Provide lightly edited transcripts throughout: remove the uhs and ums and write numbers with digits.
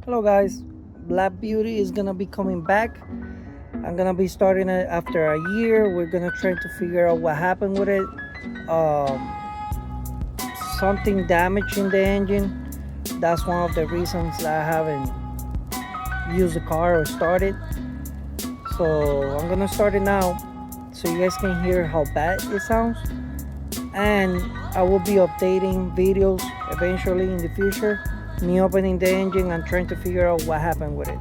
Hello guys, Black Beauty is gonna be coming back. I'm gonna be starting it after a year. We're gonna try to figure out what happened with it. Um, Something damaged in the engine. That's one of the reasons that I haven't used the car or started. So I'm gonna start it now so you guys can hear how bad it sounds. And I will be updating videos eventually in the future. Me opening the engine and trying to figure out what happened with it.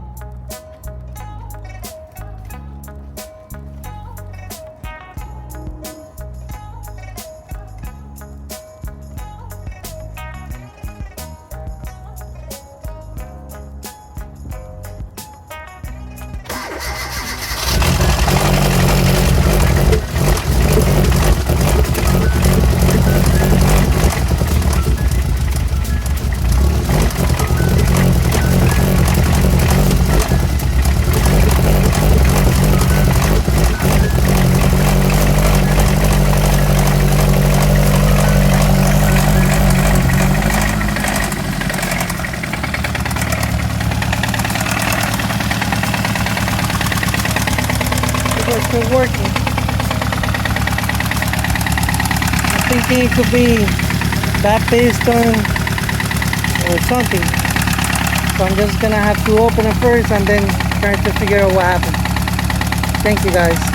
It's still working. I'm thinking it could be that piston or something. So I'm just gonna have to open it first and then try to figure out what happened. Thank you guys.